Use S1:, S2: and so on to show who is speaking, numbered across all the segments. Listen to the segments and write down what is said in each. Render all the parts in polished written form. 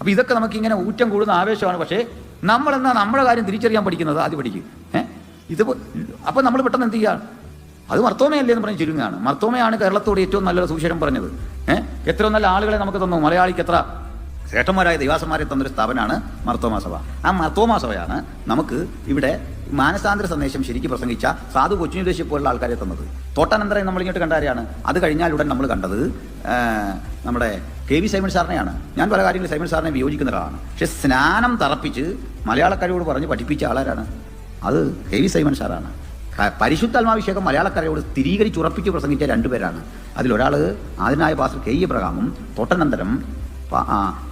S1: അപ്പോൾ ഇതൊക്കെ നമുക്കിങ്ങനെ ഊറ്റം കൂടുന്ന ആവേശമാണ്. പക്ഷേ നമ്മളെന്നാൽ നമ്മുടെ കാര്യം തിരിച്ചറിയാൻ പഠിക്കുന്നത് ആദ്യം പഠിക്കും. ഇത് അപ്പോൾ നമ്മൾ പെട്ടെന്ന് എന്ത് ചെയ്യുക? അത് മർത്തോമയല്ലേ എന്ന് പറഞ്ഞ് ചുരുങ്ങുകയാണ്. മർത്തോമയാണ് കേരളത്തോട് ഏറ്റവും നല്ലൊരു സുവിശേഷം പറഞ്ഞത്. എത്ര നല്ല ആളുകളെ നമുക്ക് തന്നു. മലയാളിക്ക് എത്ര ശ്രേഷ്ഠന്മാരായ ദൈവാസന്മാരെ തന്നൊരു സ്ഥാപനമാണ് മർത്തോമാ സഭ. ആ മർത്തോമാ സഭയാണ് നമുക്ക് ഇവിടെ മാനസാന്തര സന്ദേശം ശരിക്കും പ്രസംഗിച്ച സാധു കൊച്ചുനിദേശി പോലുള്ള ആൾക്കാരെ തന്നത്. തോട്ടാനന്തരം നമ്മളിങ്ങോട്ട് കണ്ട ആരെയാണ്? അത് കഴിഞ്ഞാൽ ഉടൻ നമ്മൾ കണ്ടത് നമ്മുടെ KV സൈമൺ സാറിനെയാണ്. ഞാൻ പല കാര്യങ്ങളും സൈമൺ സാറിനെ വിയോജിക്കുന്ന ഒരാളാണ്. പക്ഷെ സ്നാനം തറപ്പിച്ച് മലയാളക്കാരോട് പറഞ്ഞ് പഠിപ്പിച്ച ആളാരാണ്? അത് KV സൈമൺ സാറാണ്. പരിശുദ്ധാത്മാഭിഷേകം മലയാളക്കാരോട് സ്ഥിരീകരിച്ചുറപ്പിച്ച് പ്രസംഗിച്ച രണ്ടുപേരാണ്. അതിലൊരാൾ ആദിനായ പാസ്റ്റർ KE എബ്രഹാമും തോട്ടനന്തരം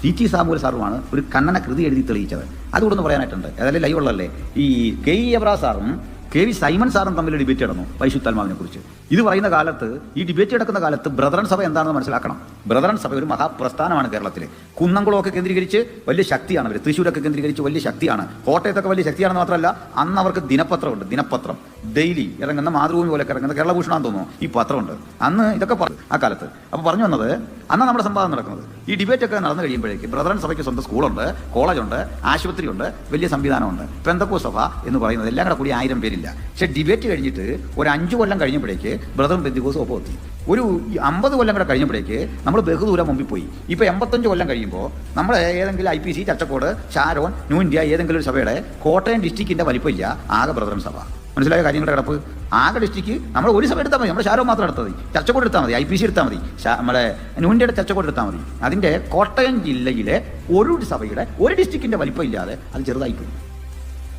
S1: TT സാമുവൽ സാറുമാണ് ഒരു കണ്ണന കൃതി എഴുതി തെളിയിച്ചത്. അതുകൂടെ ഒന്ന് പറയാനായിട്ടുണ്ട്. ഏതായാലും ലൈവ് ഉള്ളല്ലേ. ഈ KE എബ്രഹാം സാറും KV സൈമൺ സാറും തമ്മിൽ ഡിബേറ്റ് നടന്നു പരിശുദ്ധാത്മാവിനെ കുറിച്ച്. ഇത് പറയുന്ന കാലത്ത്, ഈ ഡിബേറ്റ് നടക്കുന്ന കാലത്ത് ബ്രദറൻ സഭ എന്താണെന്ന് മനസ്സിലാക്കണം. ബ്രദറൻ സഭ ഒരു മഹാപ്രസ്ഥാനമാണ് കേരളത്തിൽ. കുന്നംകുളമൊക്കെ കേന്ദ്രീകരിച്ച് വലിയ ശക്തിയാണ് അവർ. തൃശ്ശൂരൊക്കെ കേന്ദ്രീകരിച്ച് വലിയ ശക്തിയാണ്. കോട്ടയത്തൊക്കെ വലിയ ശക്തിയാണെന്ന് മാത്രമല്ല, അന്ന് അവർക്ക് ദിനപത്രമുണ്ട്. ദിനപത്രം ഡെയിലി ഇറങ്ങുന്ന മാതൃഭൂമി പോലെയൊക്കെ ഇറങ്ങുന്ന കേരളഭൂഷണാന്ന് തോന്നുന്നു ഈ പത്രമുണ്ട്. അന്ന് ഇതൊക്കെ പറഞ്ഞു ആ കാലത്ത്. അപ്പോൾ പറഞ്ഞു വന്നത്, അന്ന് നമ്മുടെ സംവാദം നടക്കുന്നത്. ഈ ഡിബേറ്റ് ഒക്കെ നടന്നു കഴിയുമ്പോഴേക്ക് ബ്രദറൻ സഭയ്ക്ക് സ്വന്തം സ്കൂളുണ്ട്, കോളേജുണ്ട്, ആശുപത്രിയുണ്ട്, വലിയ സംവിധാനമുണ്ട്. പെന്തക്കോസ്ത് സഭ എന്ന് പറയുന്നത് എല്ലാം കൂടി 1000 പേരില്ല. പക്ഷെ ഡിബേറ്റ് കഴിഞ്ഞിട്ട് ഒരു 5 കൊല്ലം കഴിഞ്ഞപ്പോഴേക്ക് ബ്രദറും പെന്തക്കോസ്തും ഒപ്പം എത്തി. ഒരു 50 കൊല്ലം കൂടെ കഴിഞ്ഞപ്പോഴേക്ക് നമ്മൾ ബഹുദൂരം മുമ്പിൽ പോയി. ഇപ്പോൾ 85 കൊല്ലം കഴിയുമ്പോൾ നമ്മൾ ഏതെങ്കിലും IPC, ചർച്ചക്കോട്, ഷാരോൺ, ന്യൂ ഇന്ത്യ ഏതെങ്കിലും ഒരു സഭയുടെ കോട്ടയം ഡിസ്ട്രിക്റ്റിൻ്റെ വലിപ്പമില്ല. ആകെ ബ്രദറൻ സഭ. മനസ്സിലായ കാര്യങ്ങളുടെ കിടപ്പ്. ആകെ ഡിസ്ട്രിക്റ്റ് നമ്മൾ ഒരു സഭ എടുത്താൽ മതി. നമ്മുടെ ഷാരോ മാത്രം എടുത്താൽ മതി, ചർച്ചക്കോട് എടുത്താൽ മതി, IPC എടുത്താൽ മതി, നമ്മുടെ ന്യൂ ഇന്ത്യയുടെ ചർച്ചക്കോട് എടുത്താൽ മതി. അതിൻ്റെ കോട്ടയം ജില്ലയിലെ ഒരു സഭയുടെ ഒരു ഡിസ്ട്രിക്റ്റിൻ്റെ വലിപ്പം ഇല്ലാതെ അത് ചെറുതായിപ്പോയി.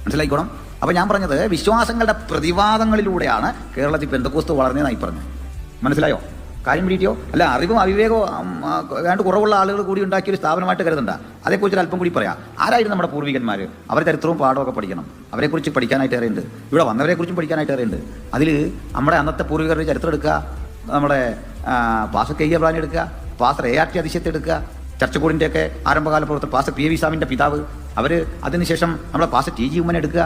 S1: മനസ്സിലായിക്കോണം. അപ്പോൾ ഞാൻ പറഞ്ഞത് വിശ്വാസങ്ങളുടെ പ്രതിവാദങ്ങളിലൂടെയാണ് കേരളത്തിൽ പെന്തക്കോസ്ത് വളർന്നതെന്നായി പറഞ്ഞു. മനസ്സിലായോ? കാര്യം പിടിയോ? അല്ല, അറിവും അവിവേകവും വേണ്ട കുറവുള്ള ആളുകൾ കൂടി ഉണ്ടാക്കിയൊരു സ്ഥാപനമായിട്ട് കരുതണ്ട. അതേക്കുറിച്ച് അല്പം കൂടി പറയാം. ആരായിരുന്നു നമ്മുടെ പൂർവികന്മാർ? അവരുടെ ചരിത്രവും പാഠമൊക്കെ പഠിക്കണം. അവരെക്കുറിച്ച് പഠിക്കാനായിട്ട് ഏറെയുണ്ട്. ഇവിടെ വന്നവരെക്കുറിച്ചും പഠിക്കാനായിട്ട് ഏറെയുണ്ട്. അതിൽ നമ്മുടെ അന്നത്തെ പൂർവികരുടെ ചരിത്രം എടുക്കുക, നമ്മുടെ പാസ്റ്റർ KE എബ്രഹാം എടുക്കുക, പാസ്റ്റർ ART അതിശയത്തെ എടുക്കുക, ചർച്ചക്കോടിൻ്റെയൊക്കെ ആരംഭകാല പ്രവർത്തനം പാസ്റ്റർ PV സ്വാമിൻ്റെ പിതാവ് അവർ, അതിനുശേഷം നമ്മുടെ പാസ്റ്റർ TG ഉമ്മനെ എടുക്കുക,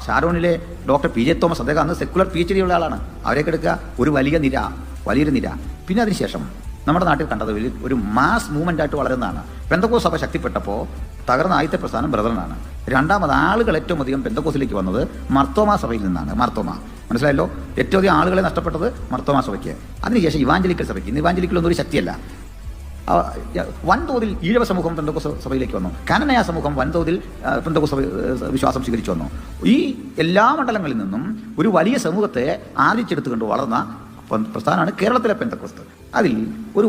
S1: ഷാരോണിലെ ഡോക്ടർ PJ തോമസ്, അദ്ദേഹം അന്ന് സെക്കുലർ PhD ഉള്ള ആളാണ്, അവരെയൊക്കെ എടുക്കുക. ഒരു വലിയൊരു നിര. പിന്നെ അതിനുശേഷം നമ്മുടെ നാട്ടിൽ കണ്ടത് ഒരു മാസ് മൂവ്മെൻ്റായിട്ട് വളരുന്നതാണ്. പെന്തക്കോസ്ത് സഭ ശക്തിപ്പെട്ടപ്പോൾ തകർന്ന ആദ്യത്തെ പ്രസ്ഥാനം ബ്രദറിനാണ്. രണ്ടാമത് ആളുകൾ ഏറ്റവും അധികം പെന്തക്കോസ്തിലേക്ക് വന്നത് മർത്തോമാ സഭയിൽ നിന്നാണ്. മർത്തോമാ, മനസ്സിലായല്ലോ. ഏറ്റവും അധികം ആളുകളെ നഷ്ടപ്പെട്ടത് മർത്തോമാ സഭയ്ക്ക്. അതിനുശേഷം ഇവാഞ്ചലിക്കൽ സഭയ്ക്ക്. ഇന്ന് ഇവാഞ്ചലിക്കലൊന്നും ഒരു ശക്തിയല്ല. വൻതോതിൽ ഈഴവ സമൂഹം പെന്തക്കോസ്ത് സഭയിലേക്ക് വന്നു. കാനനയ സമൂഹം വൻതോതിൽ പെന്തക്കോസ്ത് വിശ്വാസം സ്വീകരിച്ചു വന്നു. ഈ എല്ലാ മണ്ഡലങ്ങളിൽ നിന്നും ഒരു വലിയ സമൂഹത്തെ ആർജിച്ചെടുത്തുകൊണ്ട് വളർന്ന പ്രസ്ഥാനമാണ് കേരളത്തിലെ പെന്തക്കോസ്ത്. അതിൽ ഒരു